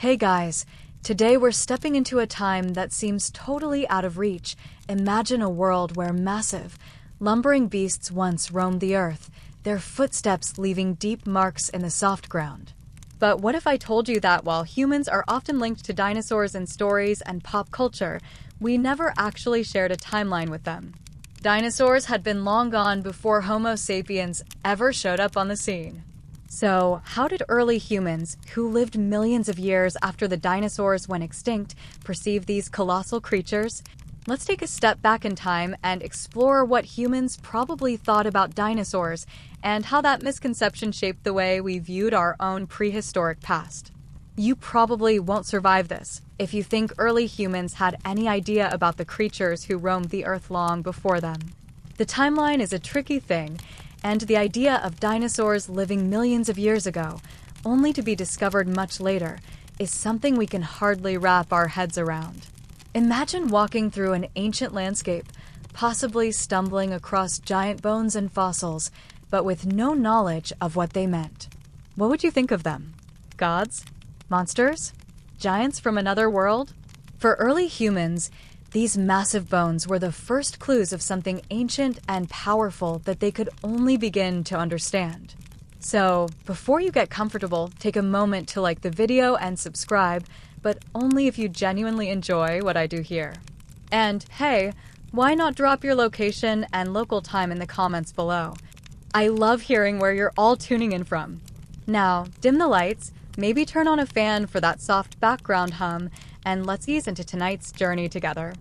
Hey guys, today we're stepping into a time that seems totally out of reach. Imagine a world where massive, lumbering beasts once roamed the earth, their footsteps leaving deep marks in the soft ground. But what if I told you that while humans are often linked to dinosaurs in stories and pop culture, we never actually shared a timeline with them? Dinosaurs had been long gone before Homo sapiens ever showed up on the scene. So, how did early humans, who lived millions of years after the dinosaurs went extinct, perceive these colossal creatures? Let's take a step back in time and explore what humans probably thought about dinosaurs and how that misconception shaped the way we viewed our own prehistoric past. You probably won't survive this if you think early humans had any idea about the creatures who roamed the earth long before them. The timeline is a tricky thing, and the idea of dinosaurs living millions of years ago, only to be discovered much later, is something we can hardly wrap our heads around. Imagine walking through an ancient landscape, possibly stumbling across giant bones and fossils, but with no knowledge of what they meant. What would you think of them? Gods? Monsters? Giants from another world? For early humans, these massive bones were the first clues of something ancient and powerful that they could only begin to understand. So, before you get comfortable, take a moment to like the video and subscribe, but only if you genuinely enjoy what I do here. And hey, why not drop your location and local time in the comments below? I love hearing where you're all tuning in from. Now, dim the lights, maybe turn on a fan for that soft background hum, and let's ease into tonight's journey together.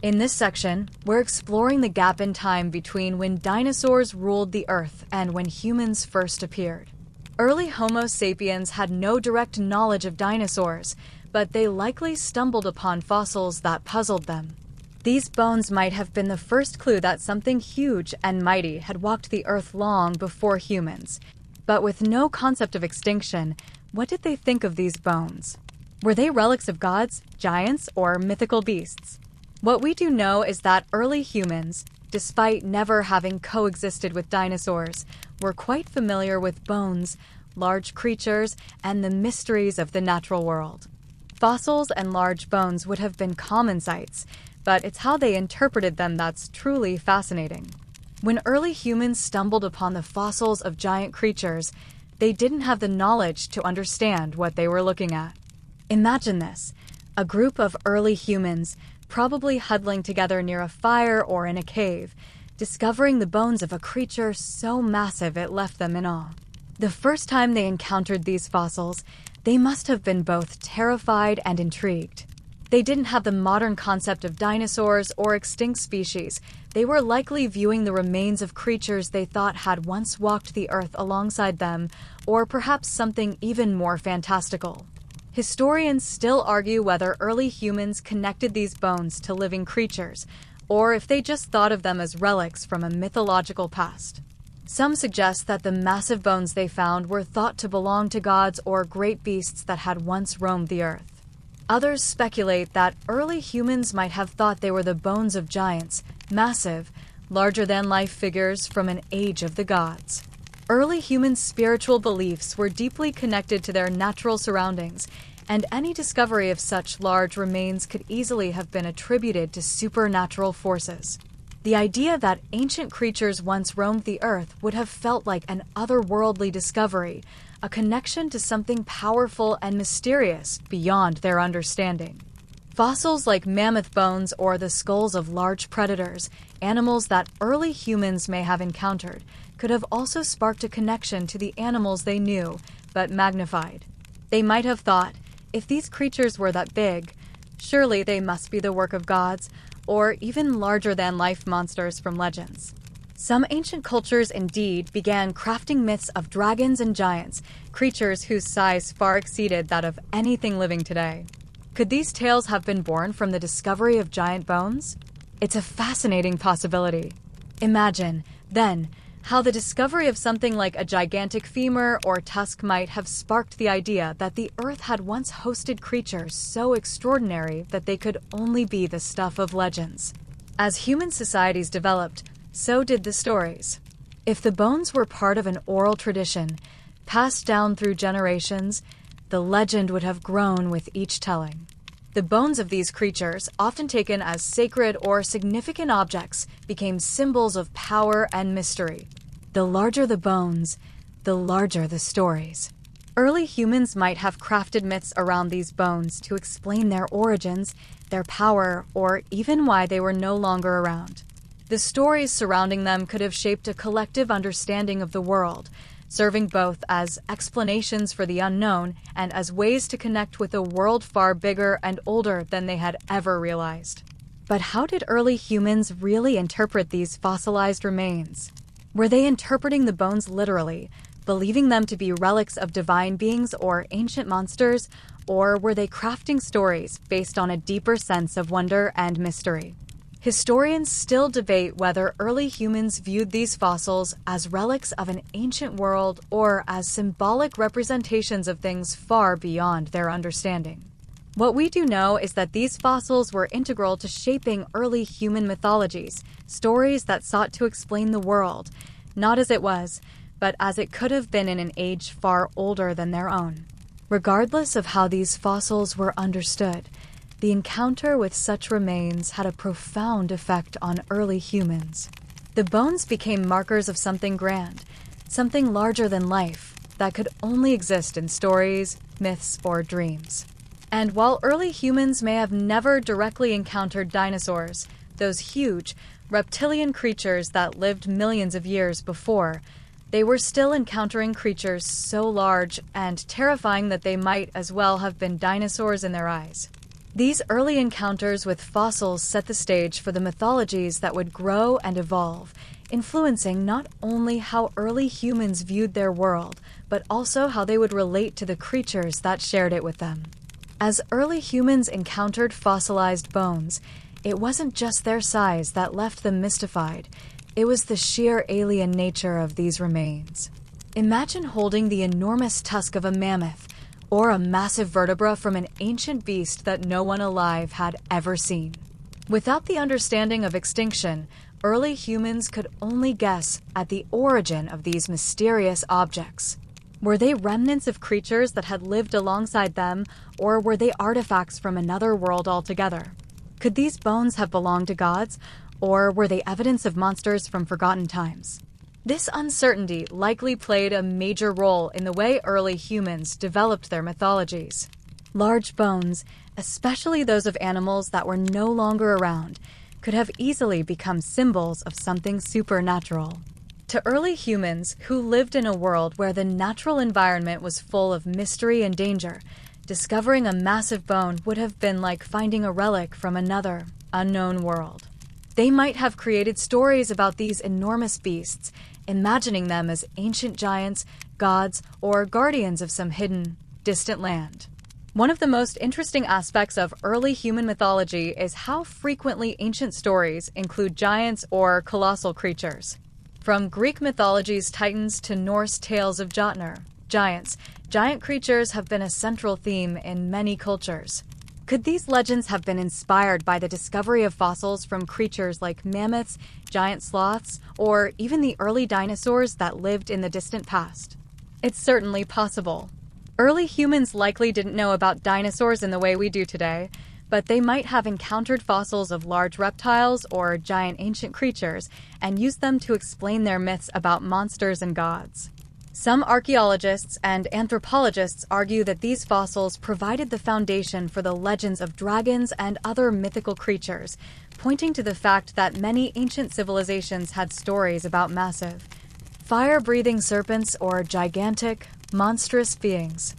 In this section, we're exploring the gap in time between when dinosaurs ruled the earth and when humans first appeared. Early Homo sapiens had no direct knowledge of dinosaurs, but they likely stumbled upon fossils that puzzled them. These bones might have been the first clue that something huge and mighty had walked the earth long before humans. But with no concept of extinction, what did they think of these bones? Were they relics of gods, giants, or mythical beasts? What we do know is that early humans, despite never having coexisted with dinosaurs, were quite familiar with bones, large creatures, and the mysteries of the natural world. Fossils and large bones would have been common sights, but it's how they interpreted them that's truly fascinating. When early humans stumbled upon the fossils of giant creatures, they didn't have the knowledge to understand what they were looking at. Imagine this, a group of early humans, probably huddling together near a fire or in a cave, discovering the bones of a creature so massive it left them in awe. The first time they encountered these fossils, they must have been both terrified and intrigued. They didn't have the modern concept of dinosaurs or extinct species. They were likely viewing the remains of creatures they thought had once walked the earth alongside them, or perhaps something even more fantastical. Historians still argue whether early humans connected these bones to living creatures, or if they just thought of them as relics from a mythological past. Some suggest that the massive bones they found were thought to belong to gods or great beasts that had once roamed the earth. Others speculate that early humans might have thought they were the bones of giants, massive, larger-than-life figures from an age of the gods. Early humans' spiritual beliefs were deeply connected to their natural surroundings, and any discovery of such large remains could easily have been attributed to supernatural forces. The idea that ancient creatures once roamed the earth would have felt like an otherworldly discovery, a connection to something powerful and mysterious beyond their understanding. Fossils like mammoth bones or the skulls of large predators, animals that early humans may have encountered, could have also sparked a connection to the animals they knew, but magnified. They might have thought, if these creatures were that big, surely they must be the work of gods, or even larger-than-life monsters from legends. Some ancient cultures indeed began crafting myths of dragons and giants, creatures whose size far exceeded that of anything living today. Could these tales have been born from the discovery of giant bones? It's a fascinating possibility. Imagine, then, how the discovery of something like a gigantic femur or tusk might have sparked the idea that the earth had once hosted creatures so extraordinary that they could only be the stuff of legends. As human societies developed, so did the stories. If the bones were part of an oral tradition, passed down through generations, the legend would have grown with each telling. The bones of these creatures, often taken as sacred or significant objects, became symbols of power and mystery. The larger the bones, the larger the stories. Early humans might have crafted myths around these bones to explain their origins, their power, or even why they were no longer around. The stories surrounding them could have shaped a collective understanding of the world, serving both as explanations for the unknown and as ways to connect with a world far bigger and older than they had ever realized. But how did early humans really interpret these fossilized remains? Were they interpreting the bones literally, believing them to be relics of divine beings or ancient monsters, or were they crafting stories based on a deeper sense of wonder and mystery? Historians still debate whether early humans viewed these fossils as relics of an ancient world or as symbolic representations of things far beyond their understanding. What we do know is that these fossils were integral to shaping early human mythologies, stories that sought to explain the world, not as it was, but as it could have been in an age far older than their own. Regardless of how these fossils were understood, the encounter with such remains had a profound effect on early humans. The bones became markers of something grand, something larger than life, that could only exist in stories, myths, or dreams. And while early humans may have never directly encountered dinosaurs, those huge, reptilian creatures that lived millions of years before, they were still encountering creatures so large and terrifying that they might as well have been dinosaurs in their eyes. These early encounters with fossils set the stage for the mythologies that would grow and evolve, influencing not only how early humans viewed their world, but also how they would relate to the creatures that shared it with them. As early humans encountered fossilized bones, it wasn't just their size that left them mystified. It was the sheer alien nature of these remains. Imagine holding the enormous tusk of a mammoth, or a massive vertebra from an ancient beast that no one alive had ever seen. Without the understanding of extinction, early humans could only guess at the origin of these mysterious objects. Were they remnants of creatures that had lived alongside them, or were they artifacts from another world altogether? Could these bones have belonged to gods, or were they evidence of monsters from forgotten times? This uncertainty likely played a major role in the way early humans developed their mythologies. Large bones, especially those of animals that were no longer around, could have easily become symbols of something supernatural. To early humans who lived in a world where the natural environment was full of mystery and danger, discovering a massive bone would have been like finding a relic from another, unknown world. They might have created stories about these enormous beasts, imagining them as ancient giants, gods, or guardians of some hidden, distant land. One of the most interesting aspects of early human mythology is how frequently ancient stories include giants or colossal creatures. From Greek mythology's Titans to Norse tales of Jotnar, giants, giant creatures have been a central theme in many cultures. Could these legends have been inspired by the discovery of fossils from creatures like mammoths, giant sloths, or even the early dinosaurs that lived in the distant past? It's certainly possible. Early humans likely didn't know about dinosaurs in the way we do today, but they might have encountered fossils of large reptiles or giant ancient creatures and used them to explain their myths about monsters and gods. Some archaeologists and anthropologists argue that these fossils provided the foundation for the legends of dragons and other mythical creatures, pointing to the fact that many ancient civilizations had stories about massive, fire-breathing serpents or gigantic, monstrous beings.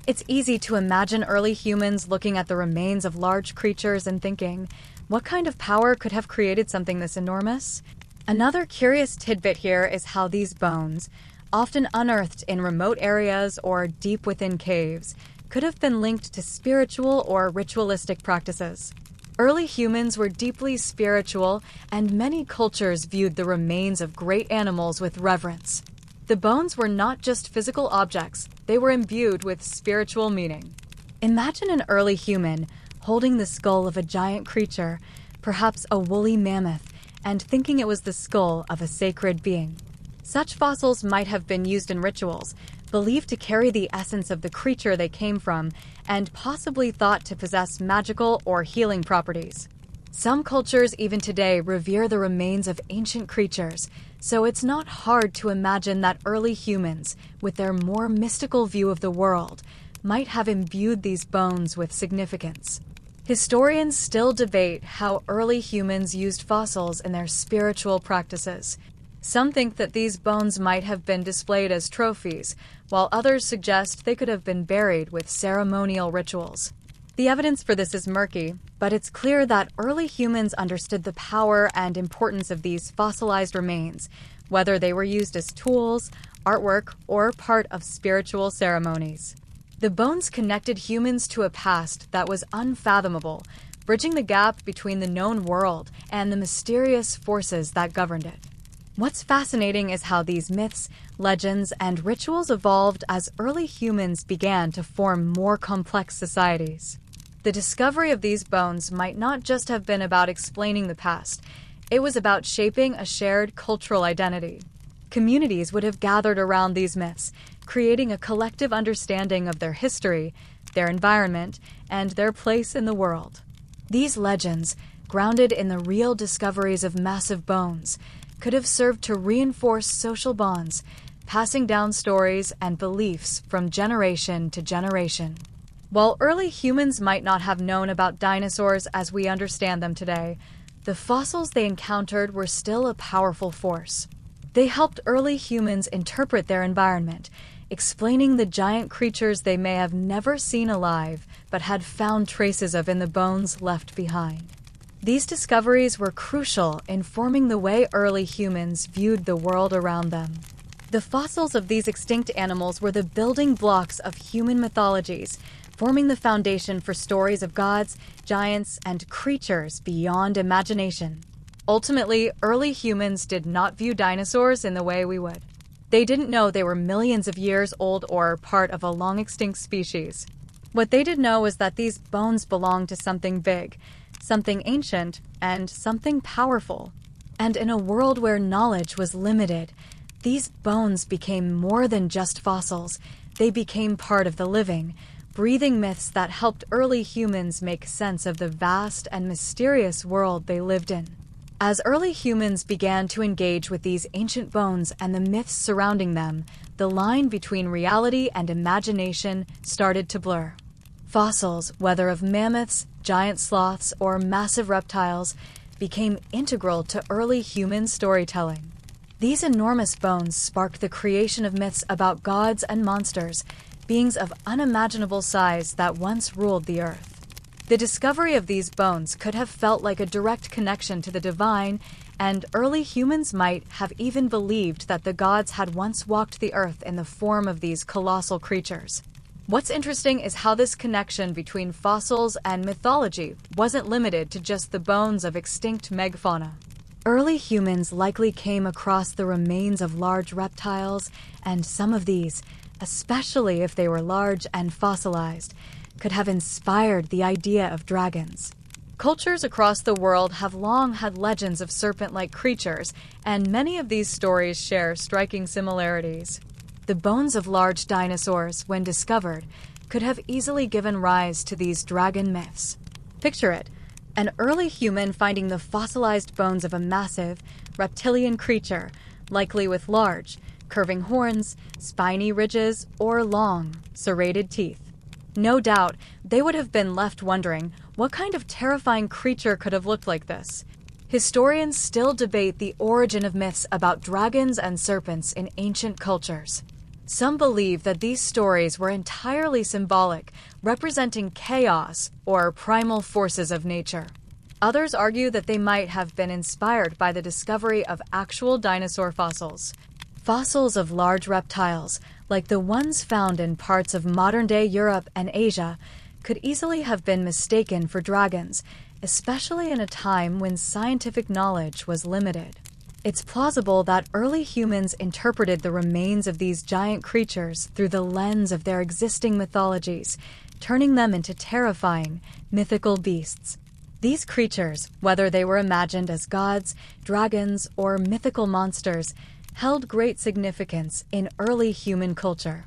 It's easy to imagine early humans looking at the remains of large creatures and thinking, what kind of power could have created something this enormous? Another curious tidbit here is how these bones, often unearthed in remote areas or deep within caves, could have been linked to spiritual or ritualistic practices. Early humans were deeply spiritual, and many cultures viewed the remains of great animals with reverence. The bones were not just physical objects, they were imbued with spiritual meaning. Imagine an early human holding the skull of a giant creature, perhaps a woolly mammoth, and thinking it was the skull of a sacred being. Such fossils might have been used in rituals, believed to carry the essence of the creature they came from, and possibly thought to possess magical or healing properties. Some cultures even today revere the remains of ancient creatures, so it's not hard to imagine that early humans, with their more mystical view of the world, might have imbued these bones with significance. Historians still debate how early humans used fossils in their spiritual practices. Some think that these bones might have been displayed as trophies, while others suggest they could have been buried with ceremonial rituals. The evidence for this is murky, but it's clear that early humans understood the power and importance of these fossilized remains, whether they were used as tools, artwork, or part of spiritual ceremonies. The bones connected humans to a past that was unfathomable, bridging the gap between the known world and the mysterious forces that governed it. What's fascinating is how these myths, legends, and rituals evolved as early humans began to form more complex societies. The discovery of these bones might not just have been about explaining the past, it was about shaping a shared cultural identity. Communities would have gathered around these myths, creating a collective understanding of their history, their environment, and their place in the world. These legends, grounded in the real discoveries of massive bones, could have served to reinforce social bonds, passing down stories and beliefs from generation to generation. While early humans might not have known about dinosaurs as we understand them today, the fossils they encountered were still a powerful force. They helped early humans interpret their environment, explaining the giant creatures they may have never seen alive but had found traces of in the bones left behind. These discoveries were crucial in forming the way early humans viewed the world around them. The fossils of these extinct animals were the building blocks of human mythologies, forming the foundation for stories of gods, giants, and creatures beyond imagination. Ultimately, early humans did not view dinosaurs in the way we would. They didn't know they were millions of years old or part of a long-extinct species. What they did know was that these bones belonged to something big, something ancient, and something powerful. And in a world where knowledge was limited, these bones became more than just fossils. They became part of the living, breathing myths that helped early humans make sense of the vast and mysterious world they lived in. As early humans began to engage with these ancient bones and the myths surrounding them, the line between reality and imagination started to blur. Fossils, whether of mammoths, giant sloths, or massive reptiles, became integral to early human storytelling. These enormous bones sparked the creation of myths about gods and monsters, beings of unimaginable size that once ruled the earth. The discovery of these bones could have felt like a direct connection to the divine, and early humans might have even believed that the gods had once walked the earth in the form of these colossal creatures. What's interesting is how this connection between fossils and mythology wasn't limited to just the bones of extinct megafauna. Early humans likely came across the remains of large reptiles, and some of these, especially if they were large and fossilized, could have inspired the idea of dragons. Cultures across the world have long had legends of serpent-like creatures, and many of these stories share striking similarities. The bones of large dinosaurs, when discovered, could have easily given rise to these dragon myths. Picture it, an early human finding the fossilized bones of a massive, reptilian creature, likely with large, curving horns, spiny ridges, or long, serrated teeth. No doubt, they would have been left wondering what kind of terrifying creature could have looked like this. Historians still debate the origin of myths about dragons and serpents in ancient cultures. Some believe that these stories were entirely symbolic, representing chaos or primal forces of nature. Others argue that they might have been inspired by the discovery of actual dinosaur fossils. Fossils of large reptiles, like the ones found in parts of modern-day Europe and Asia, could easily have been mistaken for dragons, especially in a time when scientific knowledge was limited. It's plausible that early humans interpreted the remains of these giant creatures through the lens of their existing mythologies, turning them into terrifying, mythical beasts. These creatures, whether they were imagined as gods, dragons, or mythical monsters, held great significance in early human culture.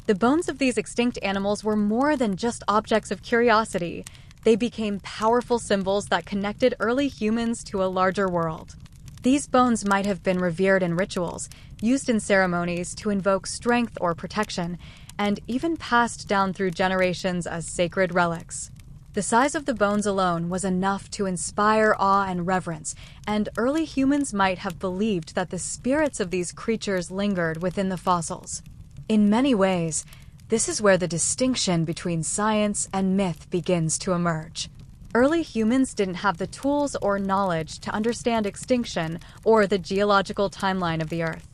The bones of these extinct animals were more than just objects of curiosity. They became powerful symbols that connected early humans to a larger world. These bones might have been revered in rituals, used in ceremonies to invoke strength or protection, and even passed down through generations as sacred relics. The size of the bones alone was enough to inspire awe and reverence, and early humans might have believed that the spirits of these creatures lingered within the fossils. In many ways, this is where the distinction between science and myth begins to emerge. Early humans didn't have the tools or knowledge to understand extinction or the geological timeline of the Earth.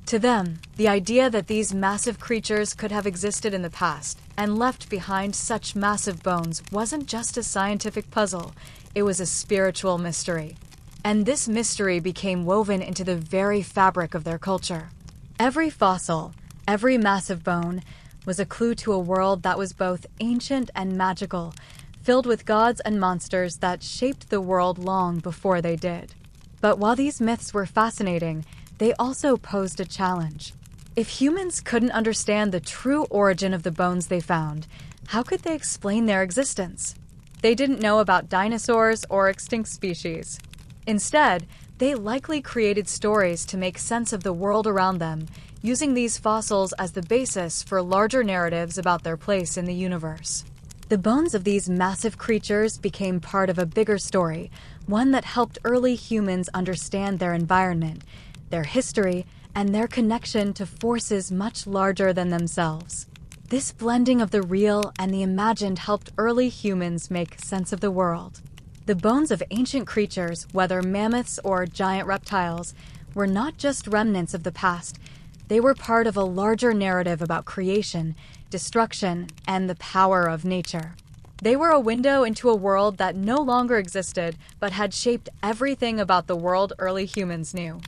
To them, the idea that these massive creatures could have existed in the past and left behind such massive bones wasn't just a scientific puzzle, it was a spiritual mystery. And this mystery became woven into the very fabric of their culture. Every fossil, every massive bone, was a clue to a world that was both ancient and magical, filled with gods and monsters that shaped the world long before they did. But while these myths were fascinating, they also posed a challenge. If humans couldn't understand the true origin of the bones they found, how could they explain their existence? They didn't know about dinosaurs or extinct species. Instead, they likely created stories to make sense of the world around them, using these fossils as the basis for larger narratives about their place in the universe. The bones of these massive creatures became part of a bigger story, one that helped early humans understand their environment, their history, and their connection to forces much larger than themselves. This blending of the real and the imagined helped early humans make sense of the world. The bones of ancient creatures, whether mammoths or giant reptiles, were not just remnants of the past. They were part of a larger narrative about creation, destruction, and the power of nature. They were a window into a world that no longer existed, but had shaped everything about the world early humans knew.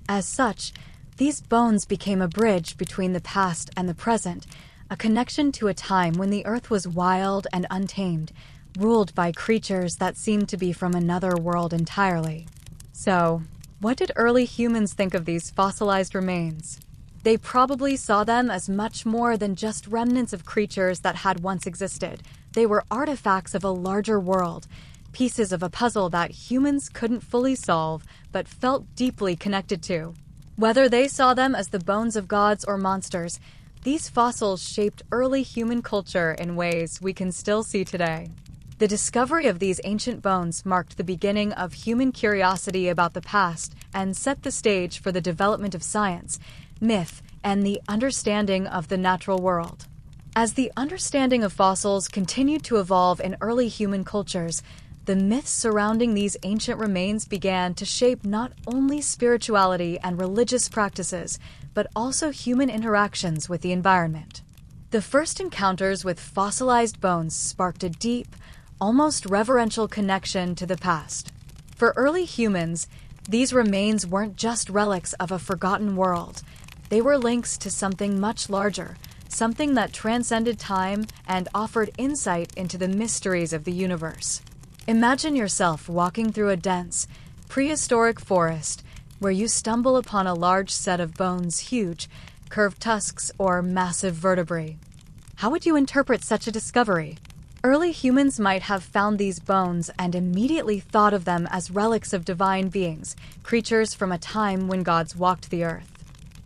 As such, these bones became a bridge between the past and the present, a connection to a time when the Earth was wild and untamed, ruled by creatures that seemed to be from another world entirely. So, what did early humans think of these fossilized remains? They probably saw them as much more than just remnants of creatures that had once existed. They were artifacts of a larger world, pieces of a puzzle that humans couldn't fully solve, but felt deeply connected to. Whether they saw them as the bones of gods or monsters, these fossils shaped early human culture in ways we can still see today. The discovery of these ancient bones marked the beginning of human curiosity about the past and set the stage for the development of science, myth, and the understanding of the natural world. As the understanding of fossils continued to evolve in early human cultures, the myths surrounding these ancient remains began to shape not only spirituality and religious practices, but also human interactions with the environment. The first encounters with fossilized bones sparked a deep, almost reverential connection to the past. For early humans, these remains weren't just relics of a forgotten world. They were links to something much larger, something that transcended time and offered insight into the mysteries of the universe. Imagine yourself walking through a dense, prehistoric forest where you stumble upon a large set of bones, huge, curved tusks, or massive vertebrae. How would you interpret such a discovery? Early humans might have found these bones and immediately thought of them as relics of divine beings, creatures from a time when gods walked the earth.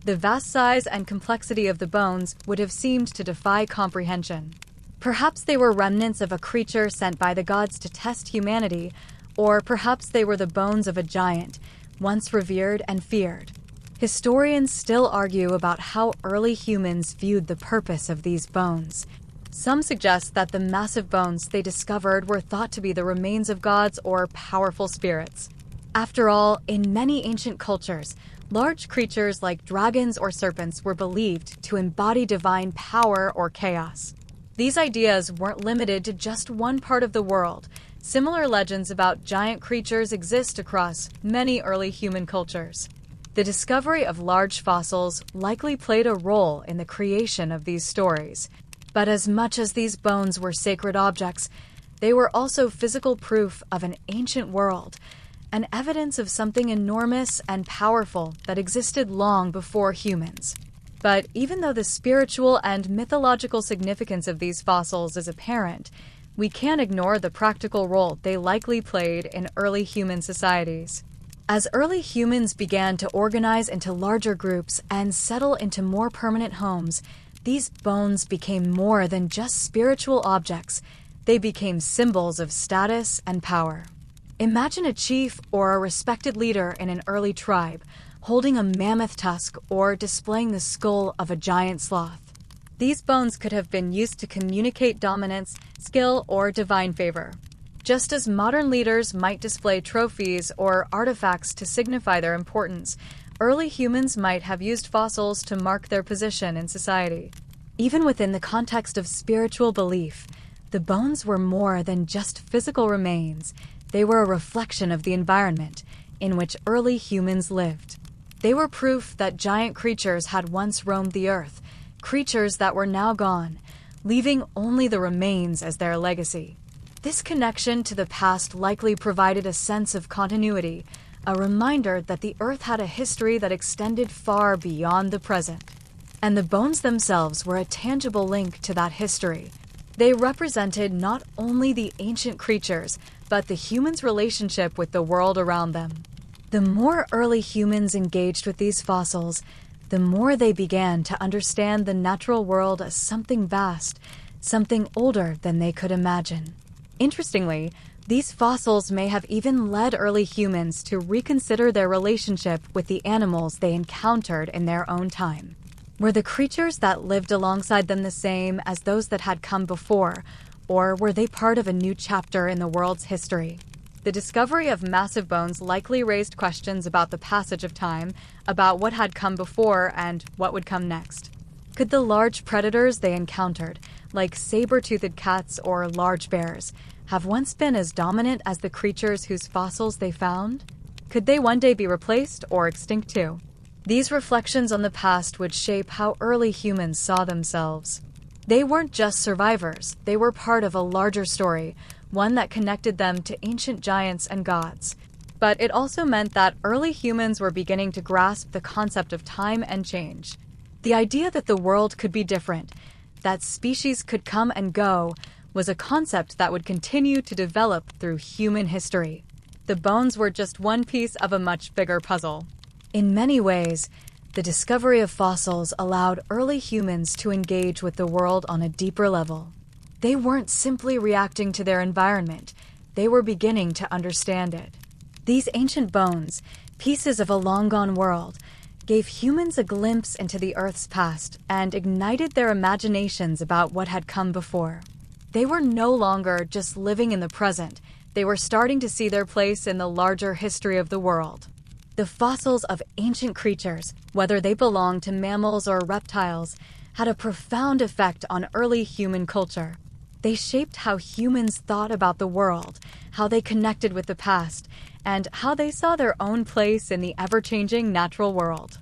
The vast size and complexity of the bones would have seemed to defy comprehension. Perhaps they were remnants of a creature sent by the gods to test humanity, or perhaps they were the bones of a giant, once revered and feared. Historians still argue about how early humans viewed the purpose of these bones. Some suggest that the massive bones they discovered were thought to be the remains of gods or powerful spirits. After all, in many ancient cultures, large creatures like dragons or serpents were believed to embody divine power or chaos. These ideas weren't limited to just one part of the world. Similar legends about giant creatures exist across many early human cultures. The discovery of large fossils likely played a role in the creation of these stories. But as much as these bones were sacred objects, they were also physical proof of an ancient world, an evidence of something enormous and powerful that existed long before humans. But even though the spiritual and mythological significance of these fossils is apparent, we can't ignore the practical role they likely played in early human societies. As early humans began to organize into larger groups and settle into more permanent homes, these bones became more than just spiritual objects. They became symbols of status and power. Imagine a chief or a respected leader in an early tribe holding a mammoth tusk or displaying the skull of a giant sloth. These bones could have been used to communicate dominance, skill, or divine favor. Just as modern leaders might display trophies or artifacts to signify their importance, early humans might have used fossils to mark their position in society. Even within the context of spiritual belief, the bones were more than just physical remains. They were a reflection of the environment in which early humans lived. They were proof that giant creatures had once roamed the earth, creatures that were now gone, leaving only the remains as their legacy. This connection to the past likely provided a sense of continuity, a reminder that the earth had a history that extended far beyond the present. And the bones themselves were a tangible link to that history. They represented not only the ancient creatures, but the humans' relationship with the world around them. The more early humans engaged with these fossils, the more they began to understand the natural world as something vast, something older than they could imagine. Interestingly, these fossils may have even led early humans to reconsider their relationship with the animals they encountered in their own time. Were the creatures that lived alongside them the same as those that had come before, or were they part of a new chapter in the world's history? The discovery of massive bones likely raised questions about the passage of time, about what had come before and what would come next. Could the large predators they encountered, like saber-toothed cats or large bears, have once been as dominant as the creatures whose fossils they found? Could they one day be replaced or extinct too? These reflections on the past would shape how early humans saw themselves. They weren't just survivors, they were part of a larger story, one that connected them to ancient giants and gods. But it also meant that early humans were beginning to grasp the concept of time and change. The idea that the world could be different, that species could come and go, was a concept that would continue to develop through human history. The bones were just one piece of a much bigger puzzle. In many ways, the discovery of fossils allowed early humans to engage with the world on a deeper level. They weren't simply reacting to their environment, they were beginning to understand it. These ancient bones, pieces of a long-gone world, gave humans a glimpse into the Earth's past and ignited their imaginations about what had come before. They were no longer just living in the present, they were starting to see their place in the larger history of the world. The fossils of ancient creatures, whether they belonged to mammals or reptiles, had a profound effect on early human culture. They shaped how humans thought about the world, how they connected with the past, and how they saw their own place in the ever-changing natural world.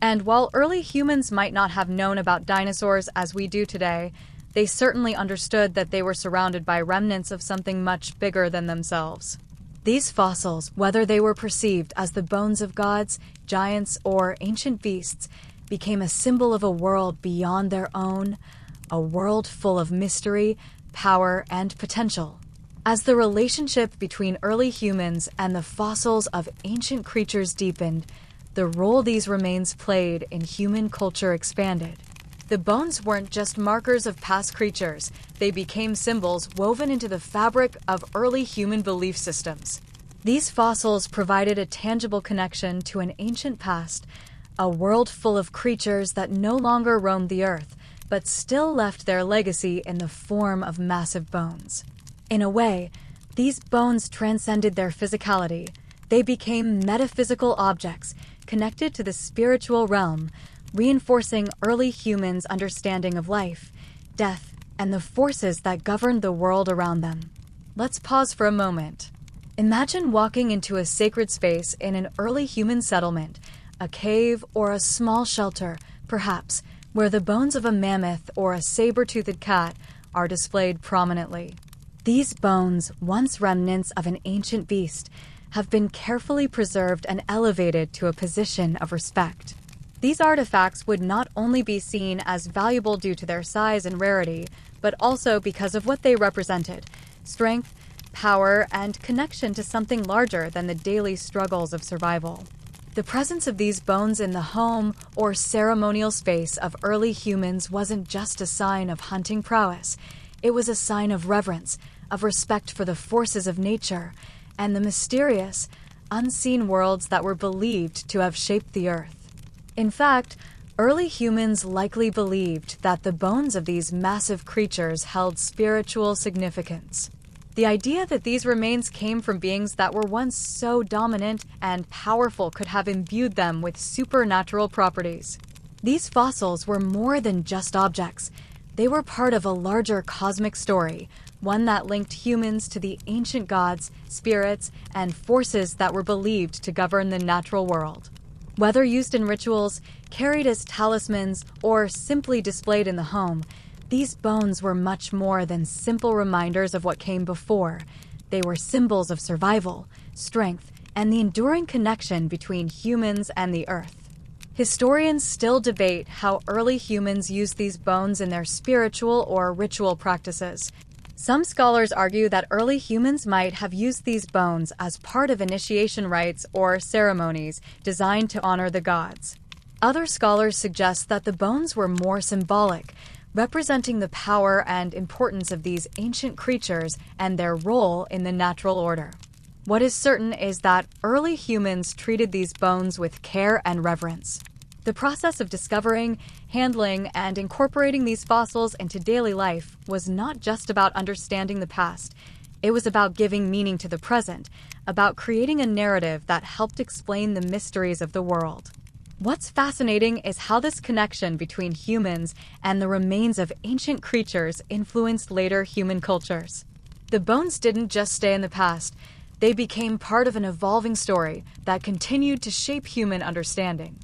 And while early humans might not have known about dinosaurs as we do today, they certainly understood that they were surrounded by remnants of something much bigger than themselves. These fossils, whether they were perceived as the bones of gods, giants, or ancient beasts, became a symbol of a world beyond their own, a world full of mystery, power, and potential. As the relationship between early humans and the fossils of ancient creatures deepened, the role these remains played in human culture expanded. The bones weren't just markers of past creatures, they became symbols woven into the fabric of early human belief systems. These fossils provided a tangible connection to an ancient past, a world full of creatures that no longer roamed the earth, but still left their legacy in the form of massive bones. In a way, these bones transcended their physicality. They became metaphysical objects connected to the spiritual realm, reinforcing early humans' understanding of life, death, and the forces that governed the world around them. Let's pause for a moment. Imagine walking into a sacred space in an early human settlement, a cave or a small shelter, perhaps, where the bones of a mammoth or a saber-toothed cat are displayed prominently. These bones, once remnants of an ancient beast, have been carefully preserved and elevated to a position of respect. These artifacts would not only be seen as valuable due to their size and rarity, but also because of what they represented: strength, power, and connection to something larger than the daily struggles of survival. The presence of these bones in the home or ceremonial space of early humans wasn't just a sign of hunting prowess. It was a sign of reverence, of respect for the forces of nature, and the mysterious, unseen worlds that were believed to have shaped the earth. In fact, early humans likely believed that the bones of these massive creatures held spiritual significance. The idea that these remains came from beings that were once so dominant and powerful could have imbued them with supernatural properties. These fossils were more than just objects. They were part of a larger cosmic story, one that linked humans to the ancient gods, spirits, and forces that were believed to govern the natural world. Whether used in rituals, carried as talismans, or simply displayed in the home, these bones were much more than simple reminders of what came before. They were symbols of survival, strength, and the enduring connection between humans and the earth. Historians still debate how early humans used these bones in their spiritual or ritual practices. Some scholars argue that early humans might have used these bones as part of initiation rites or ceremonies designed to honor the gods. Other scholars suggest that the bones were more symbolic, representing the power and importance of these ancient creatures and their role in the natural order. What is certain is that early humans treated these bones with care and reverence. The process of discovering, handling, and incorporating these fossils into daily life was not just about understanding the past. It was about giving meaning to the present, about creating a narrative that helped explain the mysteries of the world. What's fascinating is how this connection between humans and the remains of ancient creatures influenced later human cultures. The bones didn't just stay in the past. They became part of an evolving story that continued to shape human understanding.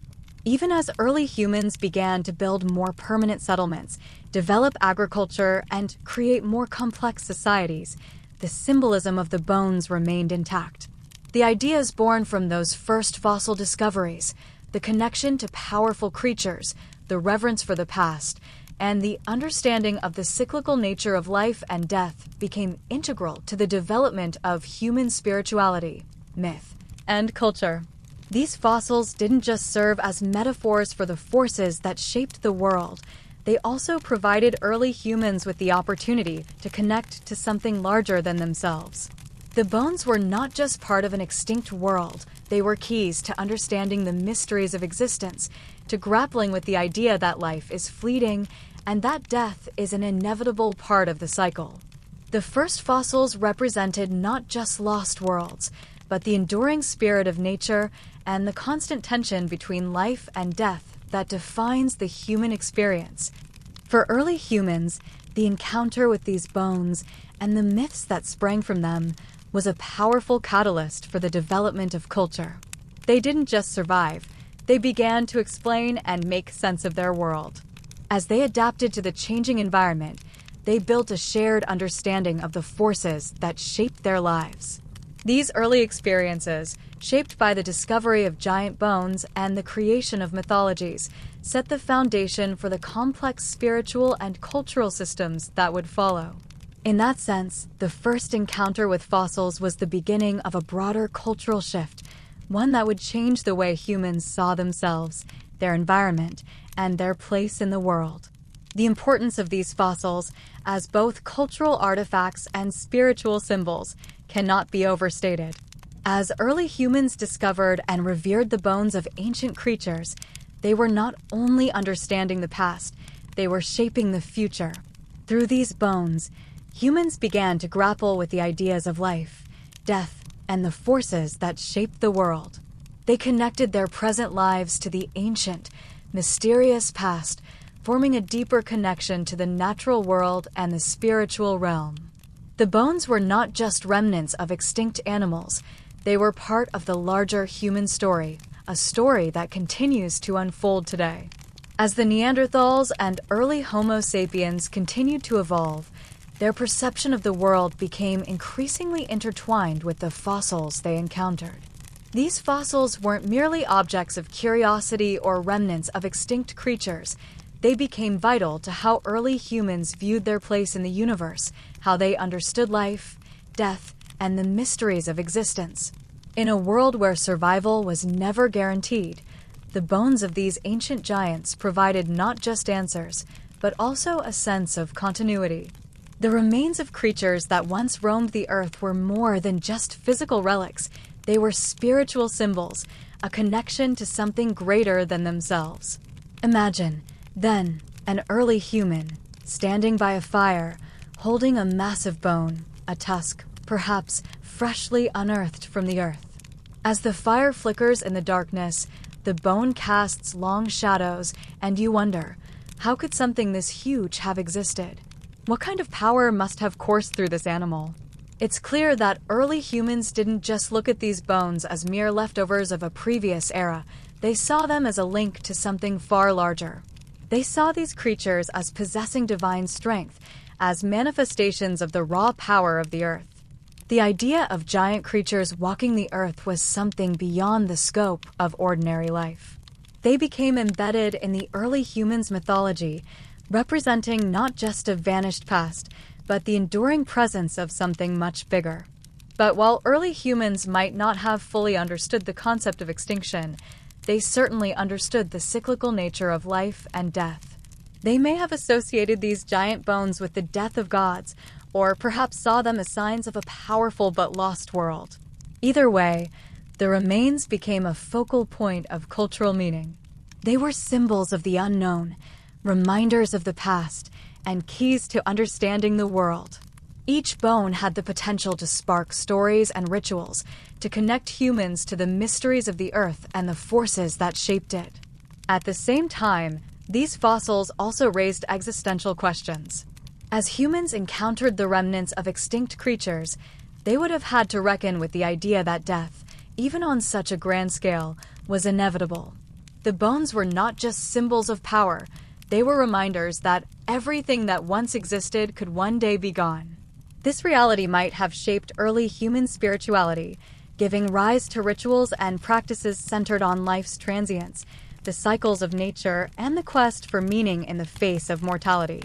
Even as early humans began to build more permanent settlements, develop agriculture, and create more complex societies, the symbolism of the bones remained intact. The ideas born from those first fossil discoveries, the connection to powerful creatures, the reverence for the past, and the understanding of the cyclical nature of life and death became integral to the development of human spirituality, myth, and culture. These fossils didn't just serve as metaphors for the forces that shaped the world. They also provided early humans with the opportunity to connect to something larger than themselves. The bones were not just part of an extinct world. They were keys to understanding the mysteries of existence, to grappling with the idea that life is fleeting and that death is an inevitable part of the cycle. The first fossils represented not just lost worlds, but the enduring spirit of nature and the constant tension between life and death that defines the human experience. For early humans, the encounter with these bones and the myths that sprang from them was a powerful catalyst for the development of culture. They didn't just survive, they began to explain and make sense of their world. As they adapted to the changing environment, they built a shared understanding of the forces that shaped their lives. These early experiences, shaped by the discovery of giant bones and the creation of mythologies, set the foundation for the complex spiritual and cultural systems that would follow. In that sense, the first encounter with fossils was the beginning of a broader cultural shift, one that would change the way humans saw themselves, their environment, and their place in the world. The importance of these fossils, as both cultural artifacts and spiritual symbols, cannot be overstated. As early humans discovered and revered the bones of ancient creatures, they were not only understanding the past, they were shaping the future. Through these bones, humans began to grapple with the ideas of life, death, and the forces that shaped the world. They connected their present lives to the ancient, mysterious past, forming a deeper connection to the natural world and the spiritual realm. The bones were not just remnants of extinct animals. They were part of the larger human story, a story that continues to unfold today. As the Neanderthals and early Homo sapiens continued to evolve, their perception of the world became increasingly intertwined with the fossils they encountered. These fossils weren't merely objects of curiosity or remnants of extinct creatures. They became vital to how early humans viewed their place in the universe, how they understood life, death, and the mysteries of existence. In a world where survival was never guaranteed, the bones of these ancient giants provided not just answers, but also a sense of continuity. The remains of creatures that once roamed the earth were more than just physical relics. They were spiritual symbols, a connection to something greater than themselves. Imagine, then, an early human, standing by a fire, holding a massive bone, a tusk, perhaps freshly unearthed from the earth. As the fire flickers in the darkness, the bone casts long shadows, and you wonder, how could something this huge have existed? What kind of power must have coursed through this animal? It's clear that early humans didn't just look at these bones as mere leftovers of a previous era. They saw them as a link to something far larger. They saw these creatures as possessing divine strength, as manifestations of the raw power of the earth. The idea of giant creatures walking the earth was something beyond the scope of ordinary life. They became embedded in the early humans' mythology, representing not just a vanished past, but the enduring presence of something much bigger. But while early humans might not have fully understood the concept of extinction, they certainly understood the cyclical nature of life and death. They may have associated these giant bones with the death of gods, or perhaps saw them as signs of a powerful but lost world. Either way, the remains became a focal point of cultural meaning. They were symbols of the unknown, reminders of the past, and keys to understanding the world. Each bone had the potential to spark stories and rituals, to connect humans to the mysteries of the earth and the forces that shaped it. At the same time, these fossils also raised existential questions. As humans encountered the remnants of extinct creatures, they would have had to reckon with the idea that death, even on such a grand scale, was inevitable. The bones were not just symbols of power. They were reminders that everything that once existed could one day be gone. This reality might have shaped early human spirituality, giving rise to rituals and practices centered on life's transience, the cycles of nature, and the quest for meaning in the face of mortality.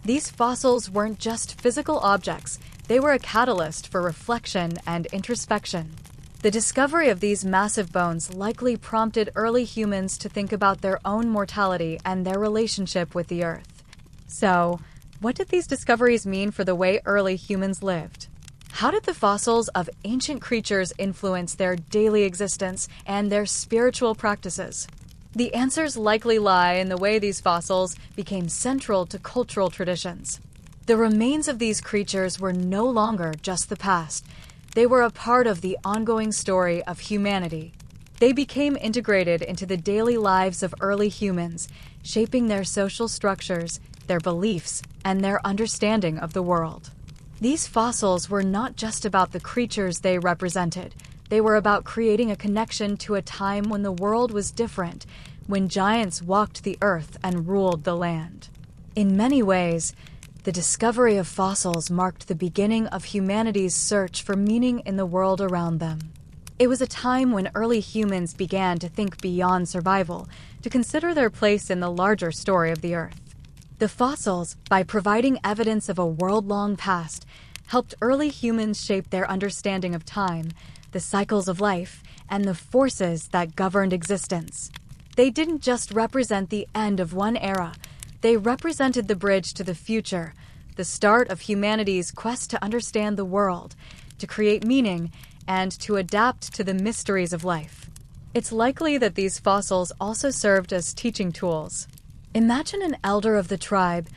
These fossils weren't just physical objects, they were a catalyst for reflection and introspection. The discovery of these massive bones likely prompted early humans to think about their own mortality and their relationship with the earth. So, what did these discoveries mean for the way early humans lived? How did the fossils of ancient creatures influence their daily existence and their spiritual practices? The answers likely lie in the way these fossils became central to cultural traditions. The remains of these creatures were no longer just the past. They were a part of the ongoing story of humanity. They became integrated into the daily lives of early humans, shaping their social structures, their beliefs, and their understanding of the world. These fossils were not just about the creatures they represented. They were about creating a connection to a time when the world was different, when giants walked the earth and ruled the land. In many ways, the discovery of fossils marked the beginning of humanity's search for meaning in the world around them. It was a time when early humans began to think beyond survival, to consider their place in the larger story of the earth. The fossils, by providing evidence of a world-long past, helped early humans shape their understanding of time, the cycles of life, and the forces that governed existence. They didn't just represent the end of one era. They represented the bridge to the future, the start of humanity's quest to understand the world, to create meaning, and to adapt to the mysteries of life. It's likely that these fossils also served as teaching tools. Imagine an elder of the tribe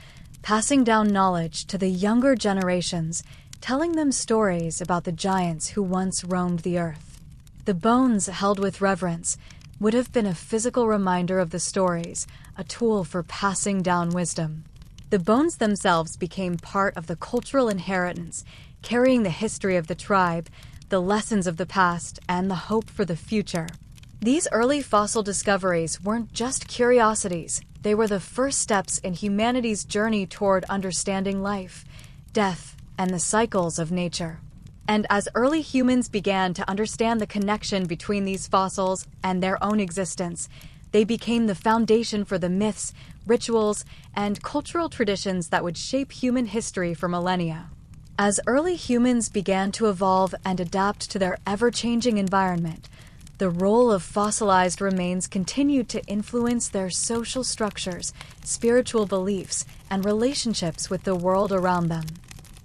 passing down knowledge to the younger generations, telling them stories about the giants who once roamed the earth. The bones held with reverence would have been a physical reminder of the stories, a tool for passing down wisdom. The bones themselves became part of the cultural inheritance, carrying the history of the tribe, the lessons of the past, and the hope for the future. These early fossil discoveries weren't just curiosities. They were the first steps in humanity's journey toward understanding life, death, and the cycles of nature. And as early humans began to understand the connection between these fossils and their own existence, they became the foundation for the myths, rituals, and cultural traditions that would shape human history for millennia. As early humans began to evolve and adapt to their ever-changing environment, the role of fossilized remains continued to influence their social structures, spiritual beliefs, and relationships with the world around them.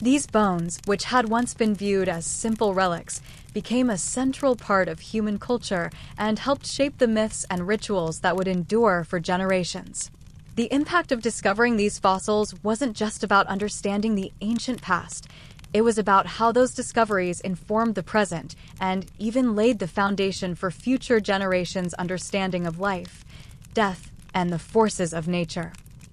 These bones, which had once been viewed as simple relics, became a central part of human culture and helped shape the myths and rituals that would endure for generations. The impact of discovering these fossils wasn't just about understanding the ancient past. It was about how those discoveries informed the present and even laid the foundation for future generations' understanding of life, death, and the forces of nature.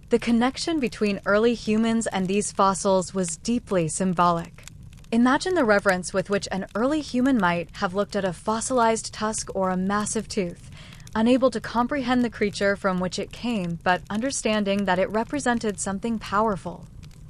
The connection between early humans and these fossils was deeply symbolic. Imagine the reverence with which an early human might have looked at a fossilized tusk or a massive tooth, unable to comprehend the creature from which it came, but understanding that it represented something powerful.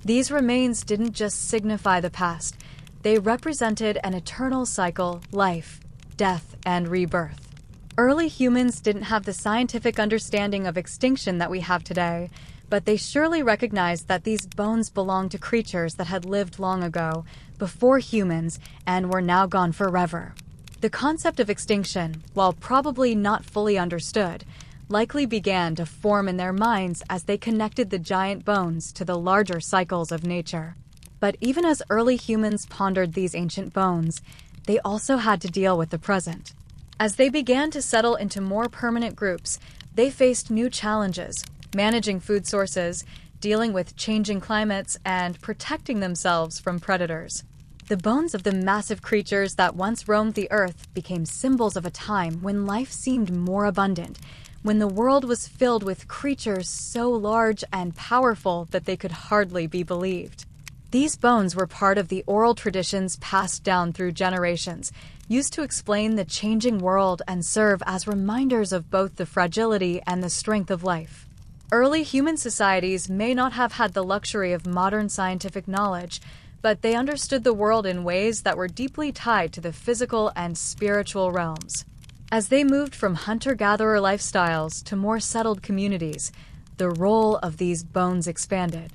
These remains didn't just signify the past, they represented an eternal cycle, life, death, and rebirth. Early humans didn't have the scientific understanding of extinction that we have today, but they surely recognized that these bones belonged to creatures that had lived long ago, before humans, and were now gone forever. The concept of extinction, while probably not fully understood, likely began to form in their minds as they connected the giant bones to the larger cycles of nature. But even as early humans pondered these ancient bones, they also had to deal with the present. As they began to settle into more permanent groups, they faced new challenges, managing food sources, dealing with changing climates, and protecting themselves from predators. The bones of the massive creatures that once roamed the earth became symbols of a time when life seemed more abundant, when the world was filled with creatures so large and powerful that they could hardly be believed. These bones were part of the oral traditions passed down through generations, used to explain the changing world and serve as reminders of both the fragility and the strength of life. Early human societies may not have had the luxury of modern scientific knowledge, but they understood the world in ways that were deeply tied to the physical and spiritual realms. As they moved from hunter-gatherer lifestyles to more settled communities, the role of these bones expanded.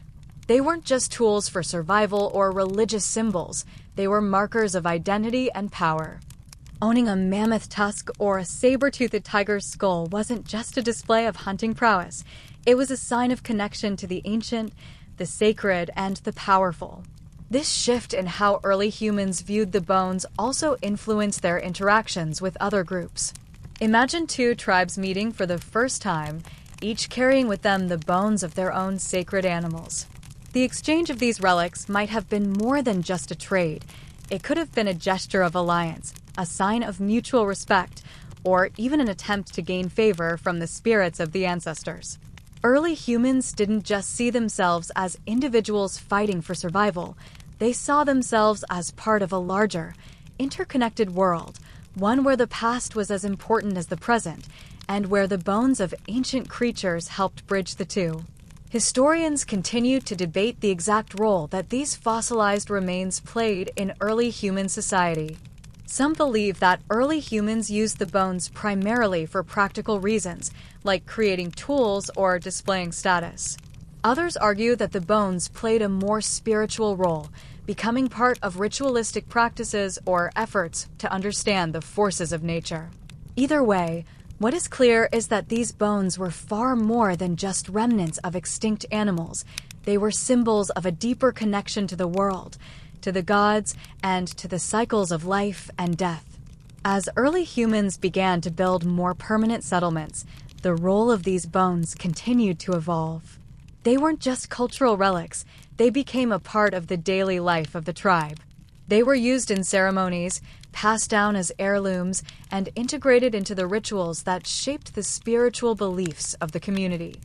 They weren't just tools for survival or religious symbols, they were markers of identity and power. Owning a mammoth tusk or a saber-toothed tiger's skull wasn't just a display of hunting prowess. It was a sign of connection to the ancient, the sacred, and the powerful. This shift in how early humans viewed the bones also influenced their interactions with other groups. Imagine two tribes meeting for the first time, each carrying with them the bones of their own sacred animals. The exchange of these relics might have been more than just a trade. It could have been a gesture of alliance, a sign of mutual respect, or even an attempt to gain favor from the spirits of the ancestors. Early humans didn't just see themselves as individuals fighting for survival. They saw themselves as part of a larger, interconnected world, one where the past was as important as the present, and where the bones of ancient creatures helped bridge the two. Historians continue to debate the exact role that these fossilized remains played in early human society. Some believe that early humans used the bones primarily for practical reasons, like creating tools or displaying status. Others argue that the bones played a more spiritual role, becoming part of ritualistic practices or efforts to understand the forces of nature. Either way, what is clear is that these bones were far more than just remnants of extinct animals. They were symbols of a deeper connection to the world, to the gods, and to the cycles of life and death. As early humans began to build more permanent settlements, the role of these bones continued to evolve. They weren't just cultural relics, they became a part of the daily life of the tribe. They were used in ceremonies, passed down as heirlooms, and integrated into the rituals that shaped the spiritual beliefs of the community.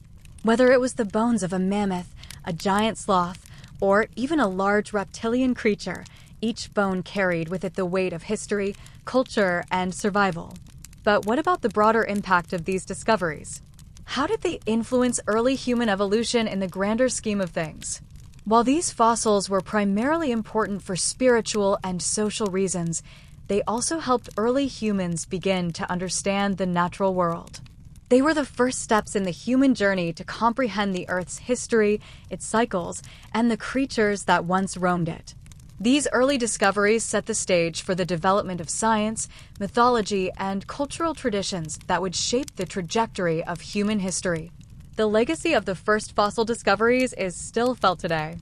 Whether it was the bones of a mammoth, a giant sloth, or even a large reptilian creature, each bone carried with it the weight of history, culture, and survival. But what about the broader impact of these discoveries? How did they influence early human evolution in the grander scheme of things? While these fossils were primarily important for spiritual and social reasons, they also helped early humans begin to understand the natural world. They were the first steps in the human journey to comprehend the Earth's history, its cycles, and the creatures that once roamed it. These early discoveries set the stage for the development of science, mythology, and cultural traditions that would shape the trajectory of human history. The legacy of the first fossil discoveries is still felt today.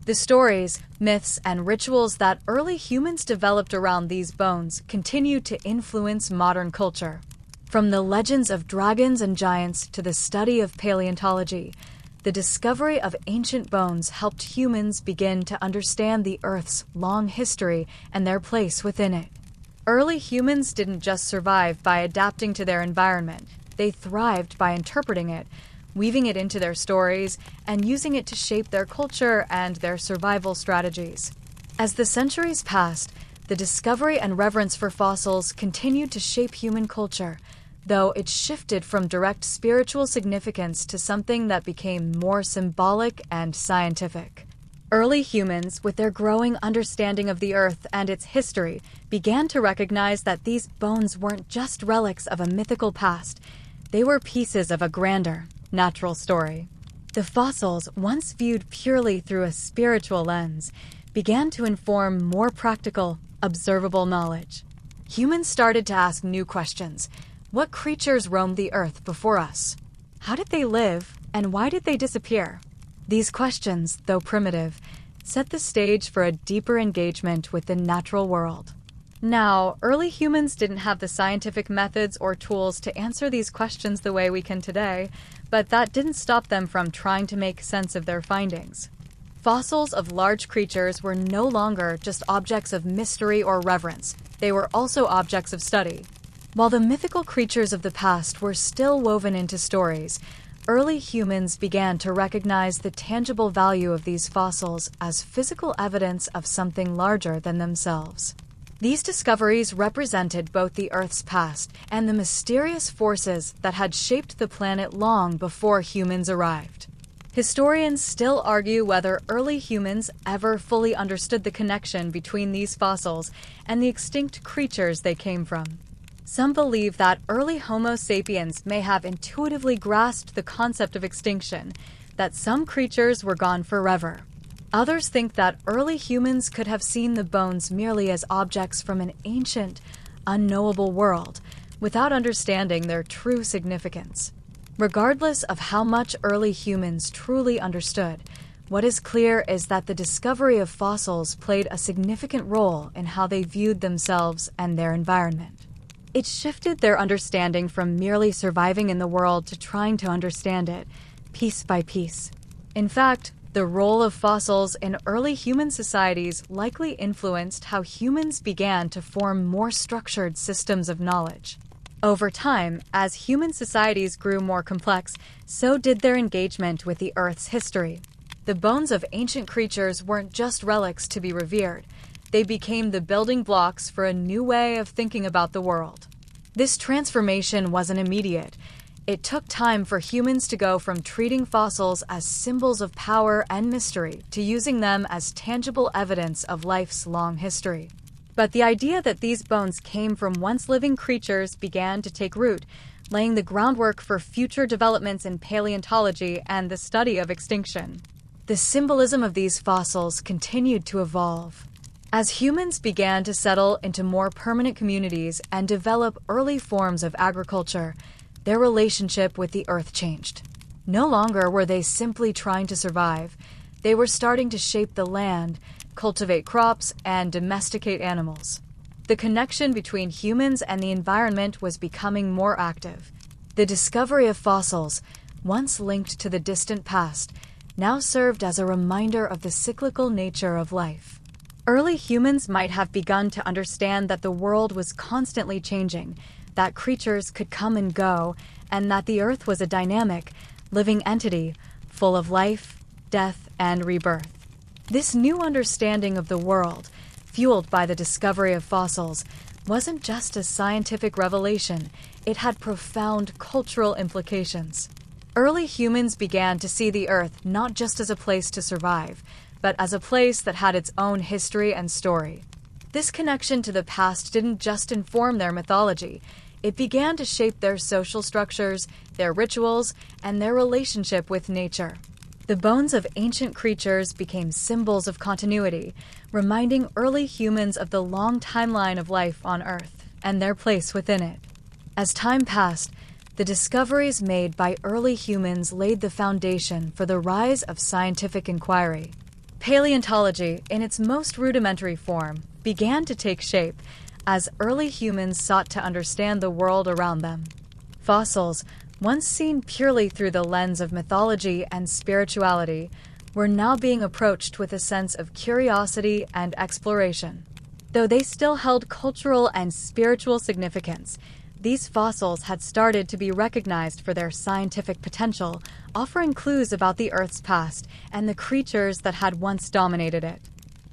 The stories, myths, and rituals that early humans developed around these bones continue to influence modern culture. From the legends of dragons and giants to the study of paleontology, the discovery of ancient bones helped humans begin to understand the Earth's long history and their place within it. Early humans didn't just survive by adapting to their environment. They thrived by interpreting it, weaving it into their stories, and using it to shape their culture and their survival strategies. As the centuries passed, the discovery and reverence for fossils continued to shape human culture, though it shifted from direct spiritual significance to something that became more symbolic and scientific. Early humans, with their growing understanding of the Earth and its history, began to recognize that these bones weren't just relics of a mythical past. They were pieces of a grander, natural story. The fossils, once viewed purely through a spiritual lens, began to inform more practical, observable knowledge. Humans started to ask new questions. What creatures roamed the Earth before us? How did they live, and why did they disappear? These questions, though primitive, set the stage for a deeper engagement with the natural world. Now, early humans didn't have the scientific methods or tools to answer these questions the way we can today, but that didn't stop them from trying to make sense of their findings. Fossils of large creatures were no longer just objects of mystery or reverence. They were also objects of study. While the mythical creatures of the past were still woven into stories, early humans began to recognize the tangible value of these fossils as physical evidence of something larger than themselves. These discoveries represented both the Earth's past and the mysterious forces that had shaped the planet long before humans arrived. Historians still argue whether early humans ever fully understood the connection between these fossils and the extinct creatures they came from. Some believe that early Homo sapiens may have intuitively grasped the concept of extinction, that some creatures were gone forever. Others think that early humans could have seen the bones merely as objects from an ancient, unknowable world, without understanding their true significance. Regardless of how much early humans truly understood, what is clear is that the discovery of fossils played a significant role in how they viewed themselves and their environment. It shifted their understanding from merely surviving in the world to trying to understand it, piece by piece. In fact, the role of fossils in early human societies likely influenced how humans began to form more structured systems of knowledge. Over time, as human societies grew more complex, so did their engagement with the Earth's history. The bones of ancient creatures weren't just relics to be revered. They became the building blocks for a new way of thinking about the world. This transformation wasn't immediate. It took time for humans to go from treating fossils as symbols of power and mystery to using them as tangible evidence of life's long history. But the idea that these bones came from once living creatures began to take root, laying the groundwork for future developments in paleontology and the study of extinction. The symbolism of these fossils continued to evolve. As humans began to settle into more permanent communities and develop early forms of agriculture, their relationship with the Earth changed. No longer were they simply trying to survive. They were starting to shape the land, cultivate crops, and domesticate animals. The connection between humans and the environment was becoming more active. The discovery of fossils, once linked to the distant past, now served as a reminder of the cyclical nature of life. Early humans might have begun to understand that the world was constantly changing, that creatures could come and go, and that the Earth was a dynamic, living entity, full of life, death, and rebirth. This new understanding of the world, fueled by the discovery of fossils, wasn't just a scientific revelation, it had profound cultural implications. Early humans began to see the Earth not just as a place to survive, but as a place that had its own history and story. This connection to the past didn't just inform their mythology, it began to shape their social structures, their rituals, and their relationship with nature. The bones of ancient creatures became symbols of continuity, reminding early humans of the long timeline of life on Earth and their place within it. As time passed, the discoveries made by early humans laid the foundation for the rise of scientific inquiry. Paleontology, in its most rudimentary form, began to take shape as early humans sought to understand the world around them. Fossils, once seen purely through the lens of mythology and spirituality, were now being approached with a sense of curiosity and exploration. Though they still held cultural and spiritual significance, these fossils had started to be recognized for their scientific potential, offering clues about the Earth's past and the creatures that had once dominated it.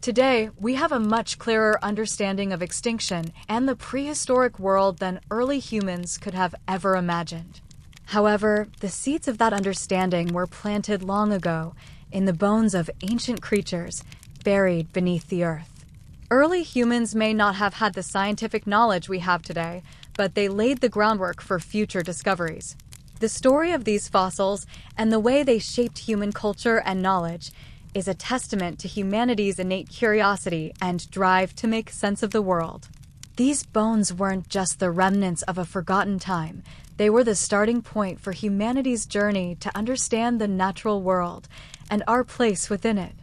Today, we have a much clearer understanding of extinction and the prehistoric world than early humans could have ever imagined. However, the seeds of that understanding were planted long ago in the bones of ancient creatures buried beneath the Earth. Early humans may not have had the scientific knowledge we have today, but they laid the groundwork for future discoveries. The story of these fossils and the way they shaped human culture and knowledge is a testament to humanity's innate curiosity and drive to make sense of the world. These bones weren't just the remnants of a forgotten time. They were the starting point for humanity's journey to understand the natural world and our place within it.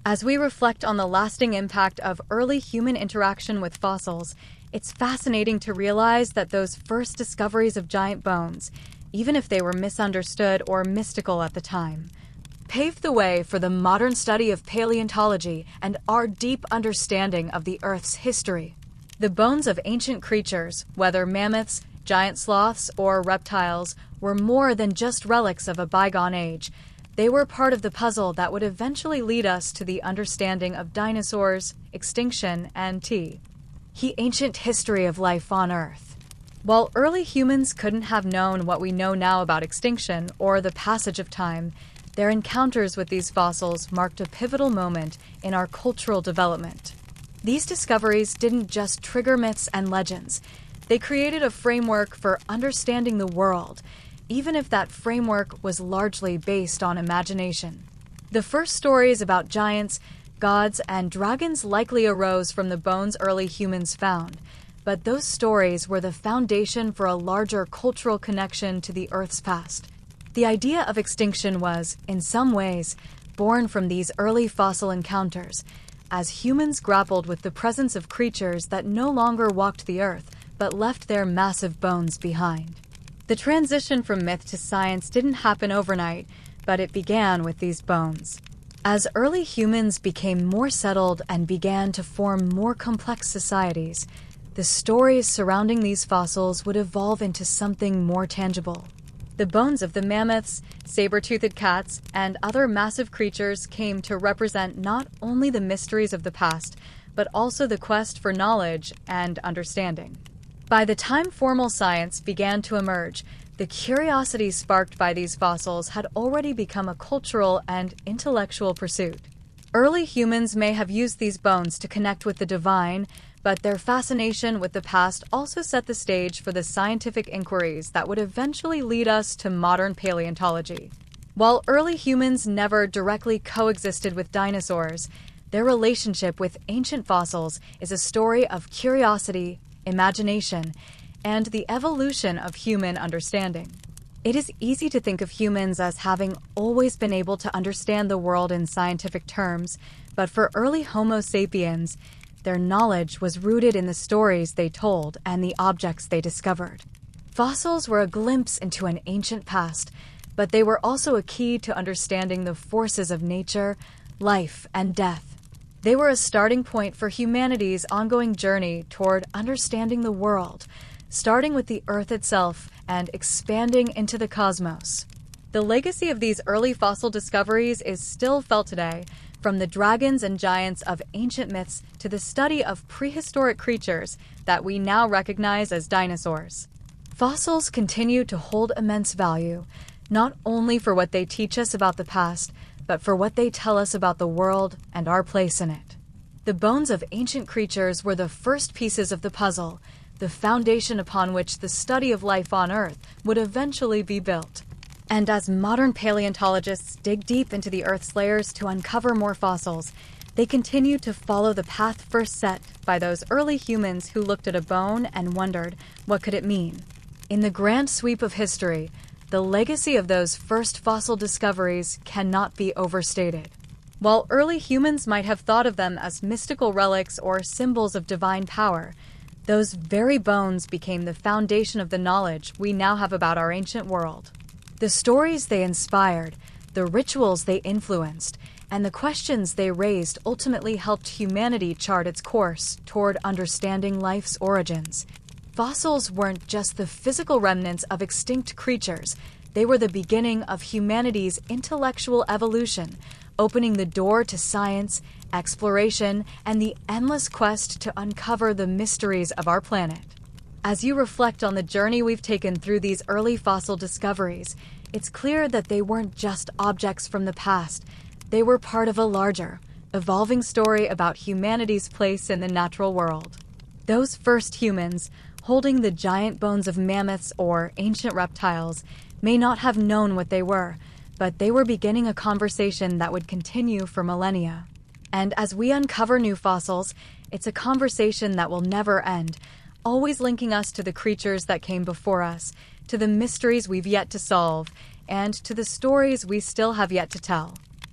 As we reflect on the lasting impact of early human interaction with fossils, it's fascinating to realize that those first discoveries of giant bones, even if they were misunderstood or mystical at the time, paved the way for the modern study of paleontology and our deep understanding of the Earth's history. The bones of ancient creatures, whether mammoths, giant sloths, or reptiles, were more than just relics of a bygone age. They were part of the puzzle that would eventually lead us to the understanding of dinosaurs, extinction, and the ancient history of life on Earth. While early humans couldn't have known what we know now about extinction or the passage of time, their encounters with these fossils marked a pivotal moment in our cultural development. These discoveries didn't just trigger myths and legends. They created a framework for understanding the world, even if that framework was largely based on imagination. The first stories about giants, gods, and dragons likely arose from the bones early humans found, but those stories were the foundation for a larger cultural connection to the Earth's past. The idea of extinction was, in some ways, born from these early fossil encounters, as humans grappled with the presence of creatures that no longer walked the Earth, but left their massive bones behind. The transition from myth to science didn't happen overnight, but it began with these bones. As early humans became more settled and began to form more complex societies, the stories surrounding these fossils would evolve into something more tangible. The bones of the mammoths, saber-toothed cats, and other massive creatures came to represent not only the mysteries of the past, but also the quest for knowledge and understanding. By the time formal science began to emerge, the curiosity sparked by these fossils had already become a cultural and intellectual pursuit. Early humans may have used these bones to connect with the divine, but their fascination with the past also set the stage for the scientific inquiries that would eventually lead us to modern paleontology. While early humans never directly coexisted with dinosaurs, their relationship with ancient fossils is a story of curiosity, imagination, and the evolution of human understanding. It is easy to think of humans as having always been able to understand the world in scientific terms, but for early Homo sapiens, their knowledge was rooted in the stories they told and the objects they discovered. Fossils were a glimpse into an ancient past, but they were also a key to understanding the forces of nature, life, and death. They were a starting point for humanity's ongoing journey toward understanding the world, starting with the Earth itself and expanding into the cosmos. The legacy of these early fossil discoveries is still felt today, from the dragons and giants of ancient myths to the study of prehistoric creatures that we now recognize as dinosaurs. Fossils continue to hold immense value, not only for what they teach us about the past, but for what they tell us about the world and our place in it. The bones of ancient creatures were the first pieces of the puzzle, the foundation upon which the study of life on Earth would eventually be built. And as modern paleontologists dig deep into the Earth's layers to uncover more fossils, they continue to follow the path first set by those early humans who looked at a bone and wondered, what could it mean? In the grand sweep of history, the legacy of those first fossil discoveries cannot be overstated. While early humans might have thought of them as mystical relics or symbols of divine power, those very bones became the foundation of the knowledge we now have about our ancient world. The stories they inspired, the rituals they influenced, and the questions they raised ultimately helped humanity chart its course toward understanding life's origins. Fossils weren't just the physical remnants of extinct creatures, they were the beginning of humanity's intellectual evolution, opening the door to science, exploration, and the endless quest to uncover the mysteries of our planet. As you reflect on the journey we've taken through these early fossil discoveries, it's clear that they weren't just objects from the past. They were part of a larger, evolving story about humanity's place in the natural world. Those first humans, holding the giant bones of mammoths or ancient reptiles, may not have known what they were, but they were beginning a conversation that would continue for millennia. And as we uncover new fossils, it's a conversation that will never end, always linking us to the creatures that came before us, to the mysteries we've yet to solve, and to the stories we still have yet to tell.